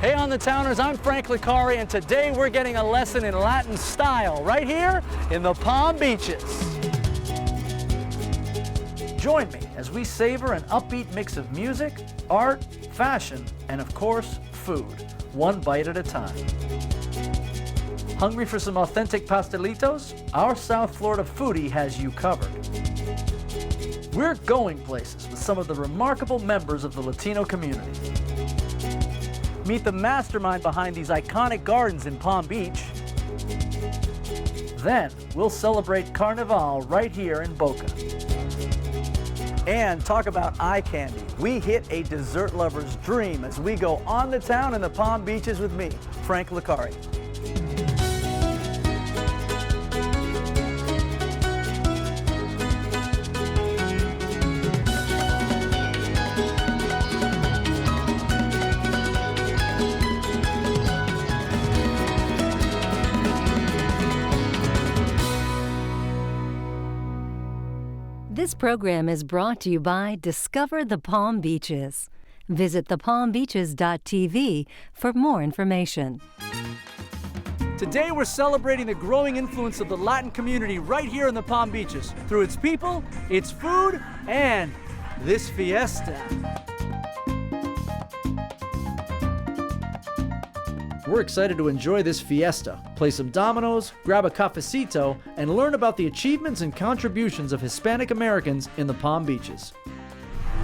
Hey on the Towners, I'm Frank Licari, and today we're getting a lesson in Latin style right here in the Palm Beaches. Join me as we savor an upbeat mix of music, art, fashion, and of course, food, one bite at a time. Hungry for some authentic pastelitos? Our South Florida foodie has you covered. We're going places with some of the remarkable members of the Latino community. Meet the mastermind behind these iconic gardens in Palm Beach. Then we'll celebrate Carnival right here in Boca. And talk about eye candy. We hit a dessert lover's dream as we go on the town in the Palm Beaches with me, Frank Licari. This program is brought to you by Discover the Palm Beaches. Visit thepalmbeaches.tv for more information. Today we're celebrating the growing influence of the Latin community right here in the Palm Beaches through its people, its food, and this fiesta. We're excited to enjoy this fiesta, play some dominoes, grab a cafecito, and learn about the achievements and contributions of Hispanic Americans in the Palm Beaches.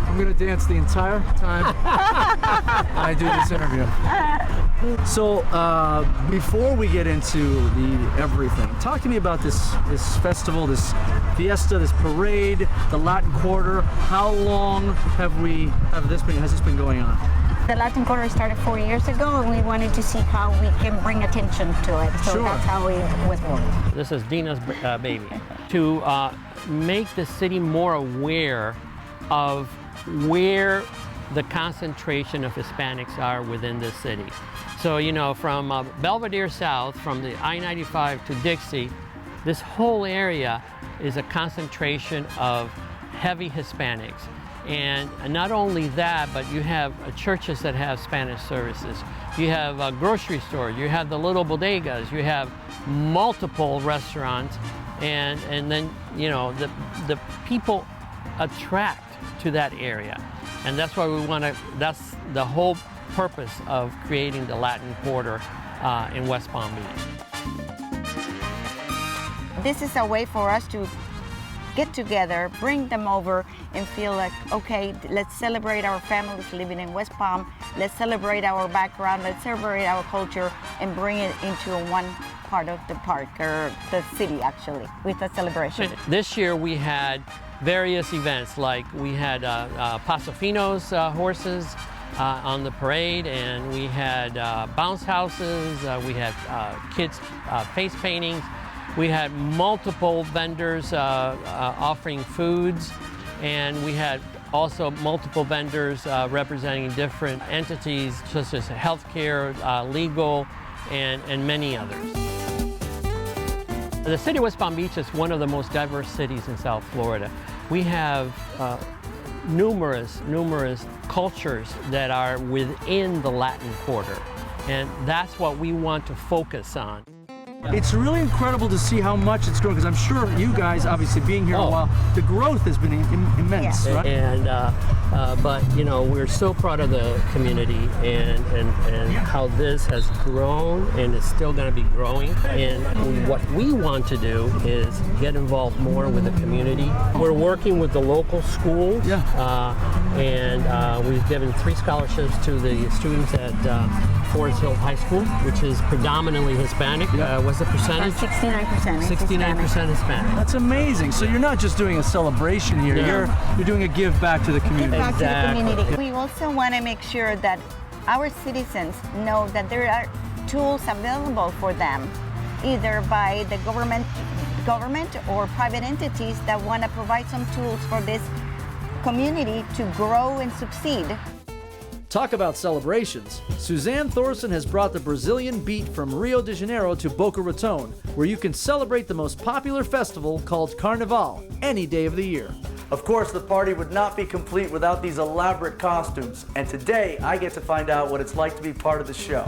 I'm gonna dance the entire time I do this interview. So, before we get into the everything, talk to me about this festival, this fiesta, this parade, the Latin Quarter. How long has this been going on? The Latin Quarter started 4 years ago, and we wanted to see how we can bring attention to it. So Sure. That's how it was born. This is Dina's baby. To make the city more aware of where the concentration of Hispanics are within the city. So, you know, from Belvedere South, from the I-95 to Dixie, this whole area is a concentration of heavy Hispanics. And not only that, but you have churches that have Spanish services. You have a grocery store, you have the little bodegas, you have multiple restaurants, and then, you know, the people attract to that area. And that's why that's the whole purpose of creating the Latin Quarter in West Palm Beach. This is a way for us to get together, bring them over, and feel like, okay, let's celebrate our families living in West Palm, let's celebrate our background, let's celebrate our culture, and bring it into one part of the park, or the city actually, with a celebration. This year we had various events, like we had Paso Fino's horses on the parade, and we had bounce houses, we had kids' face paintings. We had multiple vendors offering foods, and we had also multiple vendors representing different entities such as healthcare, legal, and many others. The city of West Palm Beach is one of the most diverse cities in South Florida. We have numerous cultures that are within the Latin Quarter, and that's what we want to focus on. It's really incredible to see how much it's grown, because I'm sure you guys, obviously being here a while, the growth has been immense, Yeah. right? And but you know, we're so proud of the community and how this has grown and is still going to be growing. And what we want to do is get involved more with the community. We're working with the local schools, and we've given 3 scholarships to the students at Forest Hill High School, which is predominantly Hispanic. What's the percentage? 69%. 69% Hispanic. That's amazing. So you're not just doing a celebration here, you're doing a give back to the community. Back to the Exactly. community. We also want to make sure that our citizens know that there are tools available for them, either by the government or private entities that want to provide some tools for this community to grow and succeed. Talk about celebrations. Suzanne Thorson has brought the Brazilian beat from Rio de Janeiro to Boca Raton, where you can celebrate the most popular festival called Carnival any day of the year. Of course, the party would not be complete without these elaborate costumes, and today I get to find out what it's like to be part of the show.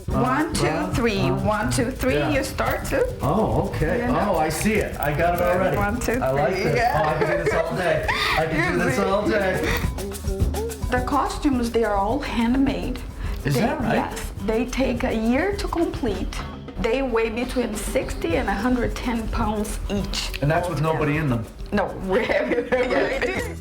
1, 2, 3. 1, 2, 3. Yeah. You start to. Oh, okay. Yeah. Oh, I see it. I got it already. 1, 2, 3. I like this. Yeah. Oh, I can do this all day. I can do this all day. The costumes, they are all handmade. Is that right? Yes. They take a year to complete. They weigh between 60 and 110 pounds each. And that's with nobody in them. No, we're heavy.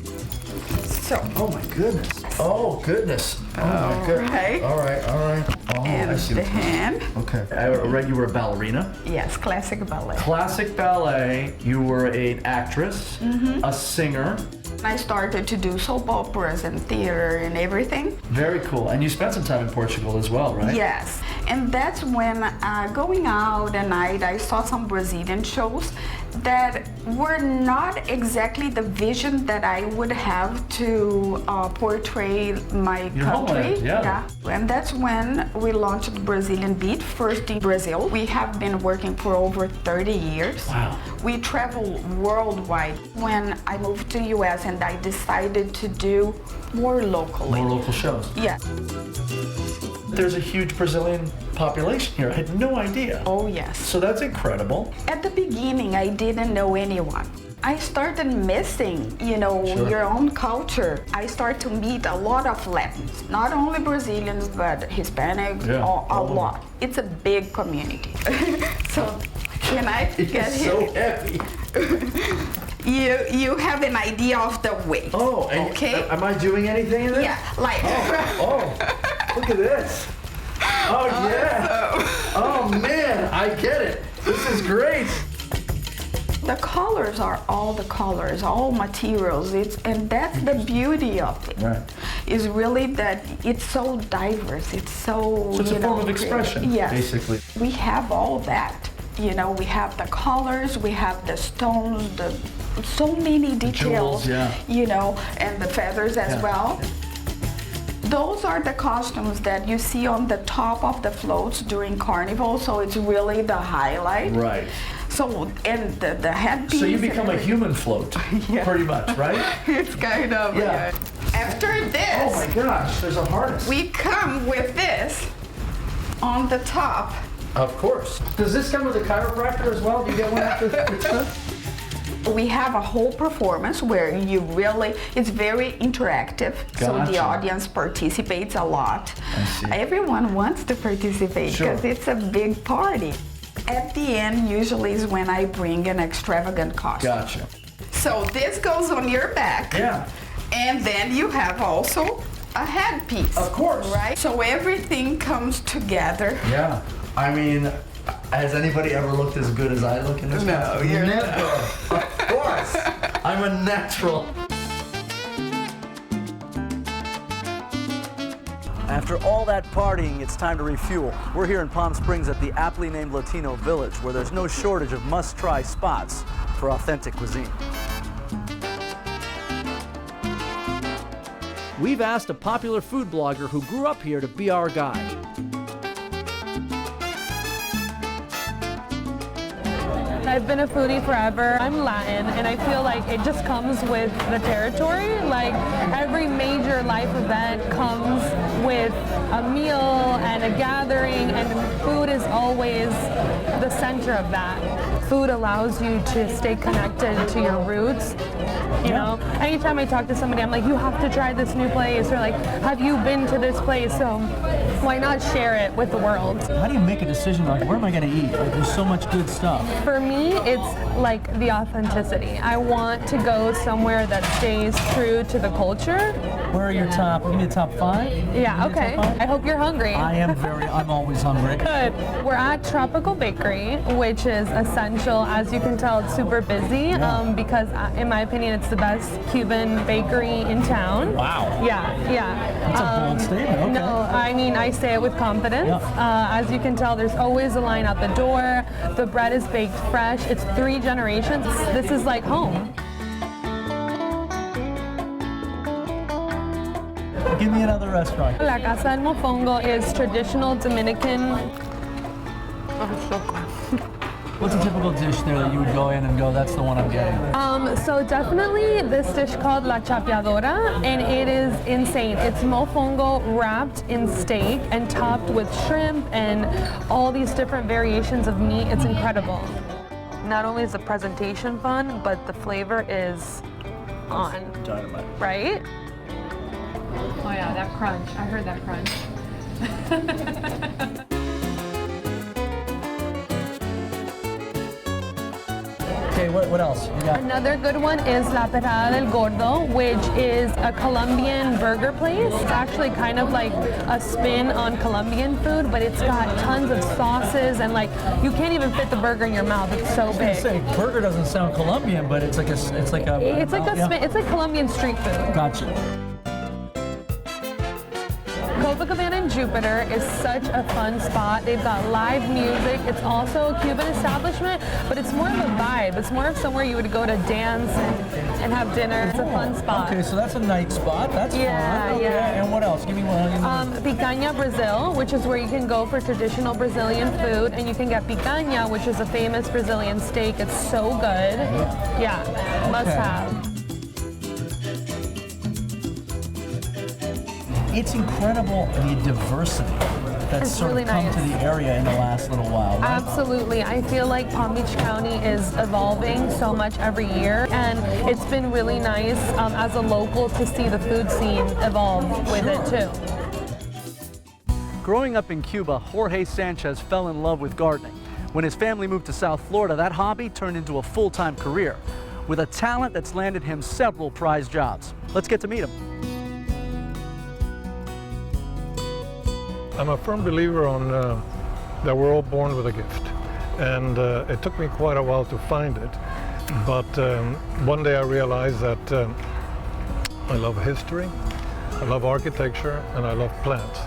So. Oh my goodness. Oh goodness. Oh my goodness. Right. All right, all right. Oh, I And see the what you're saying. hand. Okay. I read you were a ballerina. Yes, classic ballet. Classic ballet. You were an actress, a singer. I started to do soap operas and theater and everything. Very cool. And you spent some time in Portugal as well, right? Yes, and that's when going out at night, I saw some Brazilian shows that were not exactly the vision that I would have to portray my Your country. homeland, yeah. And that's when we launched Brazilian Beat, first in Brazil. We have been working for over 30 years. Wow. We travel worldwide. When I moved to US and I decided to do more locally. More local shows. Yeah. There's a huge Brazilian population here. I had no idea. Oh, yes. So that's incredible. At the beginning, I didn't know anyone. I started missing, Sure. your own culture. I started to meet a lot of Latins, not only Brazilians, but Hispanic, Yeah, a all of lot. It's a big community. So, can I get It's here? so heavy. You have an idea of the weight. Oh, and okay. am I doing anything in this? Yeah, like. Oh, look at this. Oh, yeah. Oh, man, I get it. This is great. The colors are all the colors, all materials. And that's the beauty of it. Right. Is really that it's so diverse. It's so. So it's a form of expression, yes. basically. We have all that. We have the colors, we have the stones, so many details. jewels, yeah. And the feathers as Yeah. well. Those are the costumes that you see on the top of the floats during Carnival, so it's really the highlight. Right. So, and the headpiece. So you and become a everything. human float, Yeah. pretty much, right? It's kind of, Yeah. After this, Oh my gosh, there's a harness. we come with this on the top. Of course. Does this come with a chiropractor as well? Do you get one after it's done? We have a whole performance where it's very interactive, so the Gotcha. audience participates a lot. I see. Everyone wants to participate Sure. because it's a big party. At the end, usually is when I bring an extravagant costume. Gotcha. So this goes on your back. Yeah. And then you have also a headpiece. Of course. Right? So everything comes together. Yeah. I mean, has anybody ever looked as good as I look in this? No, you're never. Of course. I'm a natural. After all that partying, it's time to refuel. We're here in Palm Springs at the aptly named Latino Village, where there's no shortage of must-try spots for authentic cuisine. We've asked a popular food blogger who grew up here to be our guide. I've been a foodie forever. I'm Latin, and I feel like it just comes with the territory. Like every major life event comes with a meal and a gathering, and food is always the center of that. Food allows you to stay connected to your roots. You know, anytime I talk to somebody, I'm like, you have to try this new place, or like, have you been to this place? So why not share it with the world? How do you make a decision like, where am I going to eat? Like, there's so much good stuff. For me, it's like the authenticity. I want to go somewhere that stays true to the culture. Where are your top? Give me the top 5. Yeah, okay. I hope you're hungry. I'm always hungry. Good. We're at Tropical Bakery, which is essential. As you can tell, it's super busy because, in my opinion, it's the best Cuban bakery in town. Wow. Yeah. That's a bold statement, okay. No, I mean, I say it with confidence. As you can tell, there's always a line out the door. The bread is baked fresh. It's 3 generations. This is like home. Give me another restaurant. La Casa del Mofongo is traditional Dominican. What's a typical dish there that you would go in and go, that's the one I'm getting? So definitely this dish called La Chapeadora, and it is insane. It's mofongo wrapped in steak and topped with shrimp and all these different variations of meat. It's incredible. Not only is the presentation fun, but the flavor is on. Dynamite. Right? Oh yeah, that crunch. I heard that crunch. Okay, what else? You got? Another good one is La Perrada del Gordo, which is a Colombian burger place. It's actually kind of like a spin on Colombian food, but it's got tons of sauces and like you can't even fit the burger in your mouth. It's so big. Say burger doesn't sound Colombian, but it's like a spin. It's like Colombian street food. Gotcha. Copacabana in Jupiter is such a fun spot. They've got live music. It's also a Cuban establishment, but it's more of a vibe. It's more of somewhere you would go to dance and have dinner. It's a fun spot. Okay, so that's a night spot. That's fun. Okay. Yeah. And what else? Give me one. Picanha Brazil, which is where you can go for traditional Brazilian food, and you can get picanha, which is a famous Brazilian steak. It's so good. Yeah, must have. It's incredible the diversity that's sort really of come nice. to the area in the last little while, right? Absolutely. I feel like Palm Beach County is evolving so much every year, and it's been really nice as a local to see the food scene evolve with it too. Growing up in Cuba, Jorge Sanchez fell in love with gardening. When his family moved to South Florida, that hobby turned into a full-time career with a talent that's landed him several prize jobs. Let's get to meet him. I'm a firm believer on that we're all born with a gift, and it took me quite a while to find it, but one day I realized that I love history, I love architecture, and I love plants.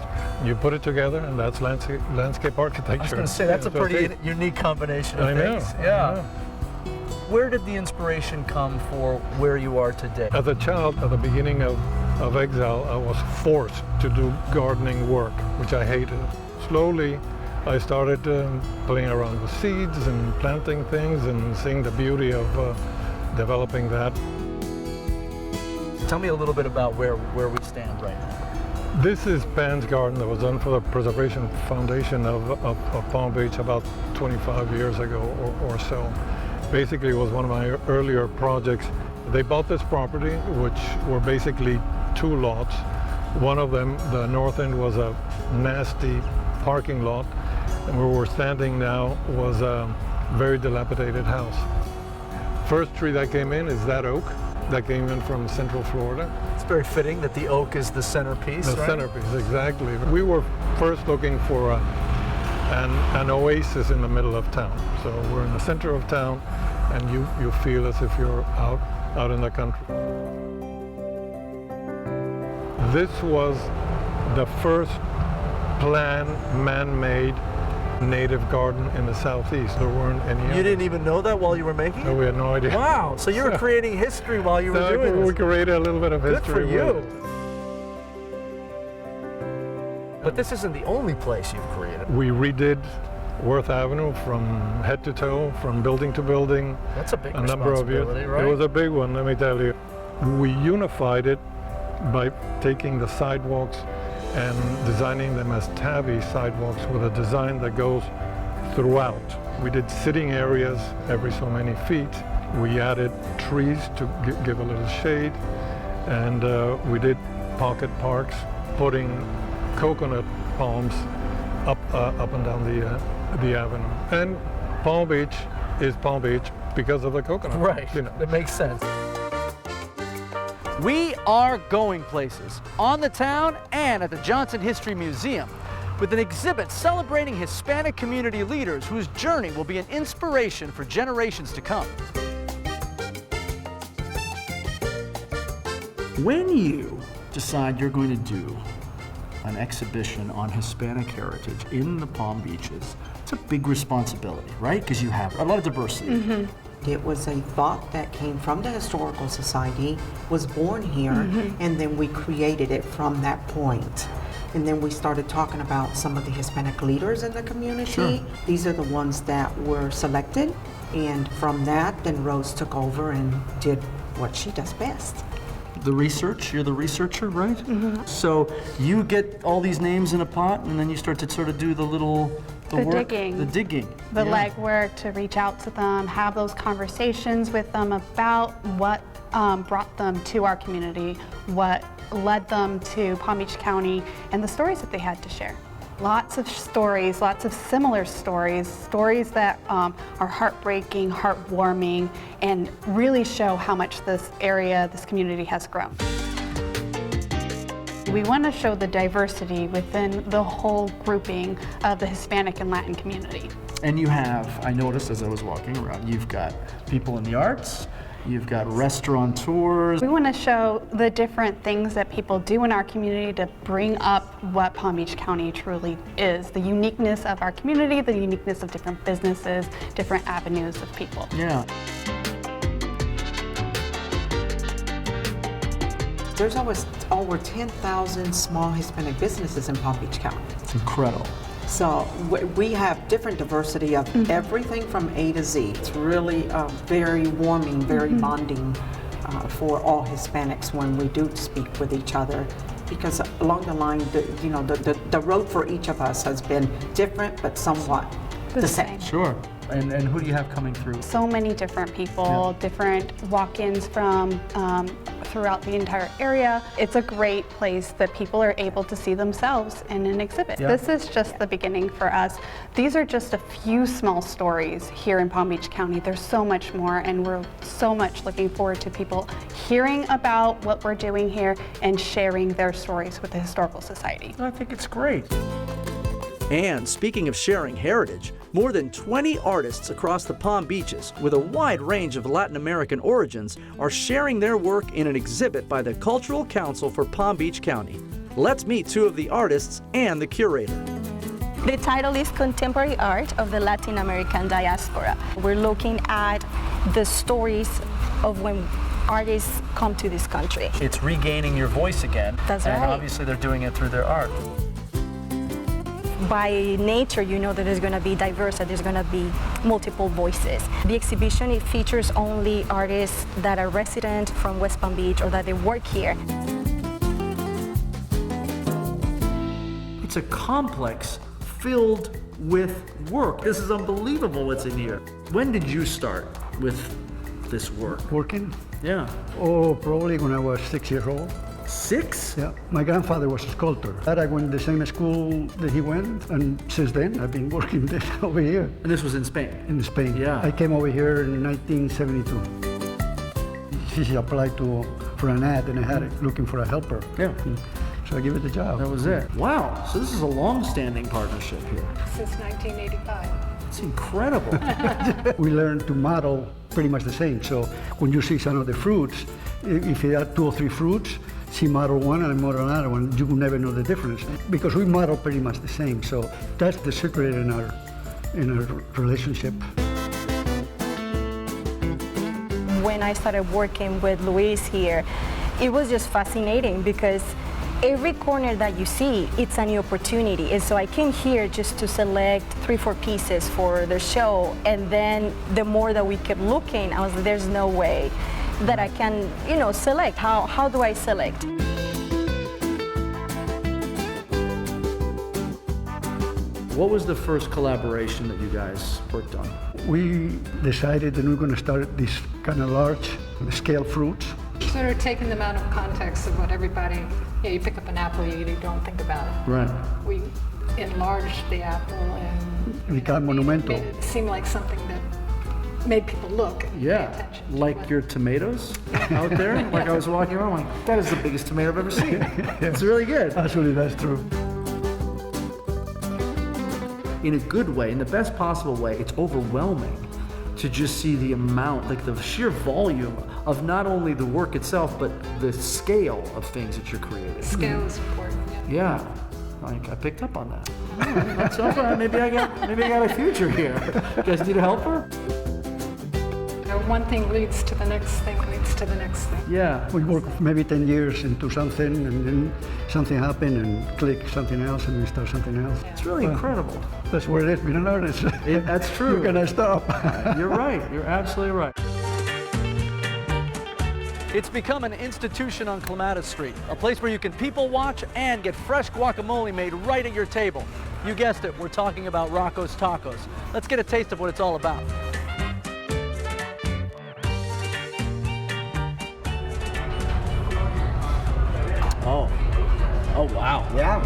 You put it together, and that's landscape architecture. I was going to say, that's a pretty unique combination of things. I know. Where did the inspiration come for where you are today? As a child, at the beginning of exile, I was forced to do gardening work, which I hated. Slowly, I started playing around with seeds and planting things and seeing the beauty of developing that. Tell me a little bit about where we stand right now. This is Pan's garden that was done for the Preservation Foundation of Palm Beach about 25 years ago or so. Basically, it was one of my earlier projects. They bought this property, which were basically 2 lots. One of them, the north end, was a nasty parking lot, and where we're standing now was a very dilapidated house. First tree that came in is that oak that came in from Central Florida. It's very fitting that the oak is the centerpiece, The centerpiece, exactly. We were first looking for an oasis in the middle of town. So we're in the center of town, and you feel as if you're out in the country. This was the first planned, man-made native garden in the southeast. There weren't any. You didn't even know that while you were making it? No, we had no idea. Wow, so you were creating history while you were doing this. We created a little bit of history. Good for you. with it. But this isn't the only place you've created. We redid Worth Avenue from head to toe, from building to building. That's a big A number of years. responsibility, right? It was a big one, let me tell you. We unified it by taking the sidewalks and designing them as tabby sidewalks with a design that goes throughout. We did sitting areas every so many feet. We added trees to give a little shade, and we did pocket parks, putting coconut palms up and down the avenue. And Palm Beach is Palm Beach because of the coconut. Right, You know. it makes sense. We are going places, on the town and at the Johnson History Museum, with an exhibit celebrating Hispanic community leaders whose journey will be an inspiration for generations to come. When you decide you're going to do an exhibition on Hispanic heritage in the Palm Beaches, it's a big responsibility, right? Because you have a lot of diversity. Mm-hmm. It was a thought that came from the Historical Society, was born here, and then we created it from that point. And then we started talking about some of the Hispanic leaders in the community. Sure. These are the ones that were selected. And from that, then Rose took over and did what she does best. The research, you're the researcher, right? So you get all these names in a pot and then you start to sort of do the work, digging. The digging. The Yeah. legwork to reach out to them, have those conversations with them about what brought them to our community, what led them to Palm Beach County, and the stories that they had to share. Lots of stories, lots of similar stories, stories that are heartbreaking, heartwarming, and really show how much this area, this community has grown. We want to show the diversity within the whole grouping of the Hispanic and Latin community. And you have, I noticed as I was walking around, you've got people in the arts, you've got restaurateurs. We want to show the different things that people do in our community to bring up what Palm Beach County truly is, the uniqueness of our community, the uniqueness of different businesses, different avenues of people. Yeah. There's always over 10,000 small Hispanic businesses in Palm Beach County. It's incredible. So we have different diversity of everything from A to Z. It's really very warming, very bonding for all Hispanics when we do speak with each other. Because along the line, the road for each of us has been different, but somewhat the same. Sure. And who do you have coming through? So many different people, different walk-ins from throughout the entire area. It's a great place that people are able to see themselves in an exhibit. Yeah. This is just the beginning for us. These are just a few small stories here in Palm Beach County. There's so much more, and we're so much looking forward to people hearing about what we're doing here and sharing their stories with the Historical Society. I think it's great. And speaking of sharing heritage, more than 20 artists across the Palm Beaches with a wide range of Latin American origins are sharing their work in an exhibit by the Cultural Council for Palm Beach County. Let's meet two of the artists and the curator. The title is Contemporary Art of the Latin American Diaspora. We're looking at the stories of when artists come to this country. It's regaining your voice again. That's and right. Obviously they're doing it through their art. By nature, you know that there's going to be diverse, that there's going to be multiple voices. The exhibition, it features only artists that are resident from West Palm Beach or that they work here. It's a complex filled with work. This is unbelievable what's in here. When did you start with this work? Working? Yeah. Oh, probably when I was 6 years old. 6? Yeah. My grandfather was a sculptor. I went to the same school that he went, and since then I've been working there over here. And this was in Spain? In Spain. Yeah. I came over here in 1972. She applied for an ad, and I had it looking for a helper. Yeah. So I gave it the job. That was it. Wow. So this is a long-standing partnership here. Since 1985. It's incredible. We learned to model pretty much the same. So when you see some of the fruits, if you add 2 or 3 fruits, she modeled one and I modeled another one. You will never know the difference because we model pretty much the same. So that's the secret in our relationship. When I started working with Luis here, it was just fascinating because every corner that you see, it's a new opportunity. And so I came here just to select 3-4 pieces for the show. And then the more that we kept looking, I was like, there's no way that I can, select. How do I select? What was the first collaboration that you guys worked on? We decided that we're going to start this kind of large scale fruits. Sort of taking them out of context of what everybody, you pick up an apple, you don't think about it. Right. We enlarged the apple and Become monumental. made it seem like something that made people look and pay attention to like what- your tomatoes out there. Like I was walking around, I'm like, that is the biggest tomato I've ever seen. It's really good. Actually, that's true. In a good way, in the best possible way, it's overwhelming to just see the amount, like the sheer volume of not only the work itself, but the scale of things that you're creating. Scale is important. Yeah, like I picked up on that. That's okay. Maybe I got a future here. You guys need a helper? One thing leads to the next thing, leads to to the next thing. Yeah. We work maybe 10 years into something, and then something happened, and click something else, and we start something else. It's really incredible. That's where it is, being an artist. That's true. You cannot stop. You're right. You're absolutely right. It's become an institution on Clematis Street, a place where you can people watch and get fresh guacamole made right at your table. You guessed it, we're talking about Rocco's Tacos. Let's get a taste of what it's all about. Oh wow. Yeah.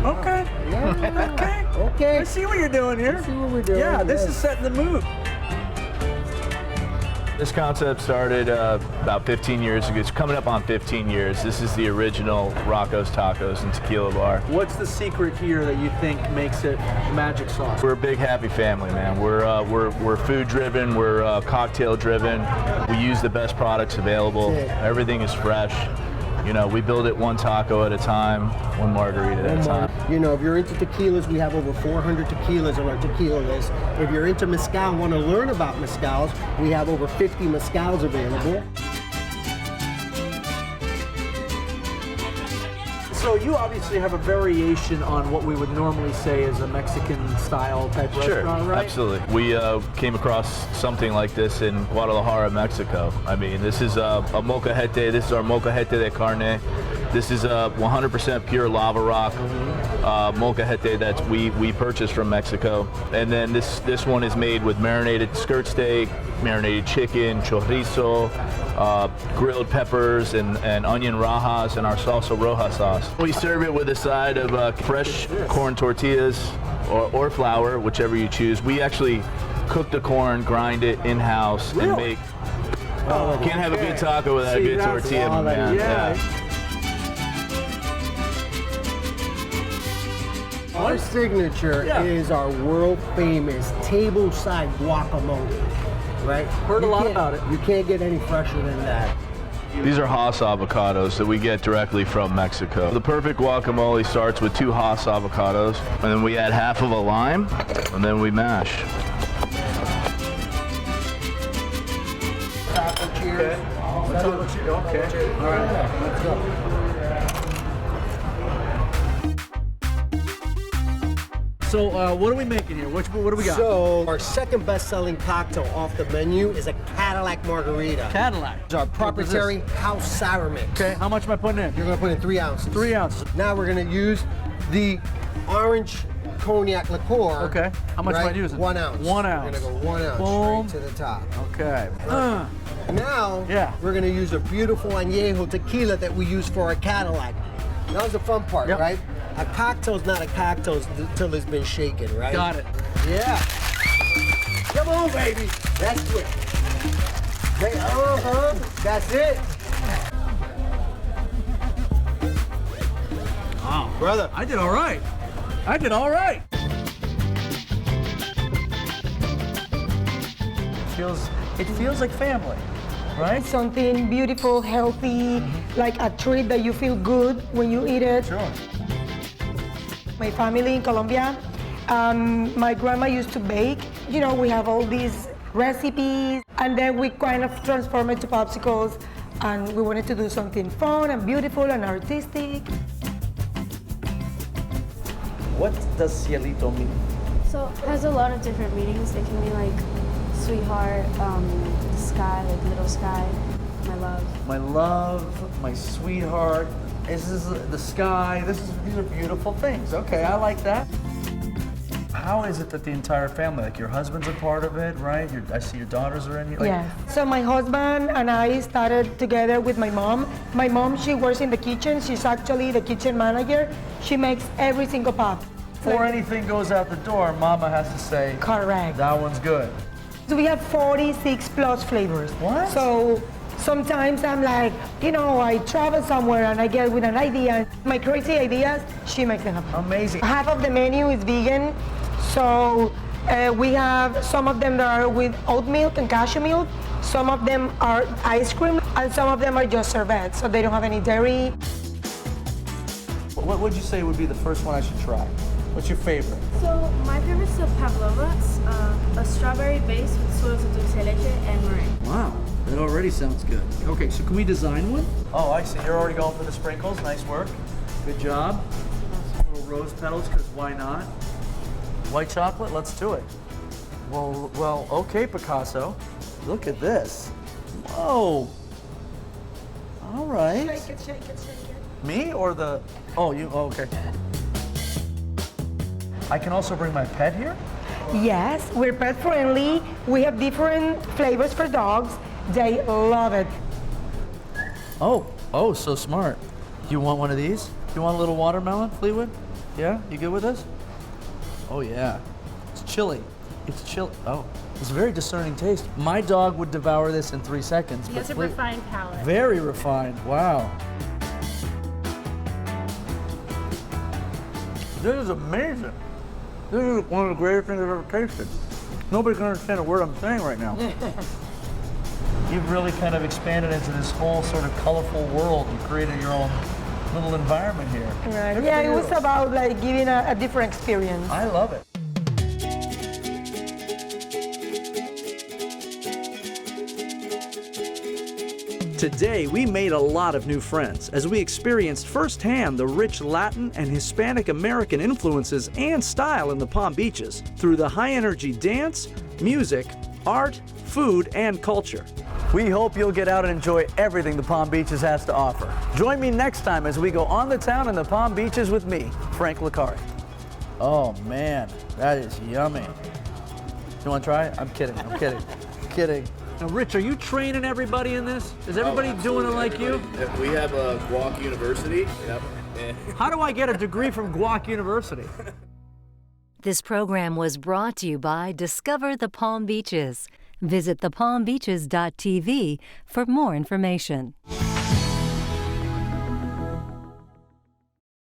Okay. Yeah. Okay. Okay. I see what you're doing here. I see what we're doing. Yeah, this is setting the mood. This concept started about 15 years ago. It's coming up on 15 years. This is the original Rocco's Tacos and Tequila Bar. What's the secret here that you think makes it magic sauce? We're a big happy family, man. We're food driven. We're cocktail driven. We use the best products available. Everything is fresh. You know, we build it one taco at a time, one margarita at a time. You know, if you're into tequilas, we have over 400 tequilas on our tequila list. If you're into mezcal, want to learn about mezcals, we have over 50 mezcals available. So you obviously have a variation on what we would normally say is a Mexican-style type restaurant, right? Absolutely. We came across something like this in Guadalajara, Mexico. I mean, this is a molcajete. This is our molcajete de carne. This is a 100% pure lava rock molcajete that we purchased from Mexico. And then this one is made with marinated skirt steak, marinated chicken, chorizo, grilled peppers, and onion rajas, and our salsa roja sauce. We serve it with a side of fresh corn tortillas or flour, whichever you choose. We actually cook the corn, grind it in-house, and make... Oh, can't have a good taco without a good tortilla, man. Yeah. Our signature is our world famous table-side guacamole, right? Heard a lot about it. You can't get any fresher than that. These are Hass avocados that we get directly from Mexico. The perfect guacamole starts with 2 Hass avocados, and then we add half of a lime, and then we mash. Taco cheers. Okay. All right. Let's go. So what are we making here? What do we got? So our second best-selling cocktail off the menu is a Cadillac Margarita. Cadillac. It's our proprietary house sour mix. Okay, how much am I putting in? You're gonna put in 3 ounces. 3 ounces. Now we're gonna use the orange cognac liqueur. Okay, how much am I using? 1 ounce. 1 ounce. We're gonna go 1 ounce Boom. straight to the top. Okay. Now, we're gonna use a beautiful añejo tequila that we use for our Cadillac. Now's the fun part, right? A cocktail's not a cocktail until it's been shaken, right? Got it. Yeah. Come on, baby. That's it. That's it. Wow. Brother. I did all right. I did all right. It feels like family, right? Something beautiful, healthy, like a treat that you feel good when you eat it. Sure. My family in Colombia, my grandma used to bake. You know, we have all these recipes, and then we kind of transform it to popsicles, and we wanted to do something fun and beautiful and artistic. What does cielito mean? So it has a lot of different meanings. It can be like sweetheart, the sky, like little sky, my love. My love, my sweetheart. This is the sky. These are beautiful things. Okay, I like that. How is it that the entire family, like your husband's a part of it, right? I see your daughters are in here. Like, Yeah. So my husband and I started together with my mom. My mom, she works in the kitchen. She's actually the kitchen manager. She makes every single pop. Before anything goes out the door, Mama has to say, correct. That one's good. So we have 46 plus flavors. What? So sometimes I'm like, you know, I travel somewhere and I get with an idea. My crazy ideas, she makes them happen. Amazing. Half of the menu is vegan. So we have some of them that are with oat milk and cashew milk. Some of them are ice cream, and some of them are just sorbet, so they don't have any dairy. What would you say would be the first one I should try? What's your favorite? So my favorite's the pavlova, a strawberry base with swirls of dulce de leche and meringue. Wow. That already sounds good. Okay, so can we design one? Oh, I see. You're already going for the sprinkles. Nice work. Good job. Some little rose petals, because why not? White chocolate? Let's do it. Well, okay, Picasso. Look at this. Whoa. All right. Shake it, shake it, shake it. Me or the... Oh, you... Oh, okay. I can also bring my pet here? Yes, we're pet friendly. We have different flavors for dogs. They love it. Oh, so smart. You want one of these? You want a little watermelon, Fleetwood? Yeah? You good with this? Oh, yeah. It's chili. It's chili. Oh, it's a very discerning taste. My dog would devour this in 3 seconds. He has a refined palate. Very refined. Wow. This is amazing. This is one of the greatest things I've ever tasted. Nobody can understand a word I'm saying right now. You've really kind of expanded into this whole sort of colorful world and created your own little environment here. Right. Yeah, it was about like giving a different experience. I love it. Today, we made a lot of new friends as we experienced firsthand the rich Latin and Hispanic American influences and style in the Palm Beaches through the high-energy dance, music, art, food, and culture. We hope you'll get out and enjoy everything the Palm Beaches has to offer. Join me next time as we go on the town in the Palm Beaches with me, Frank Licari. Oh man, that is yummy. You want to try it? I'm kidding, I'm kidding, kidding. Now, Rich, are you training everybody in this? Is everybody doing it like you? We have a Guac University. Yep. How do I get a degree from Guac University? This program was brought to you by Discover the Palm Beaches. Visit thepalmbeaches.tv for more information.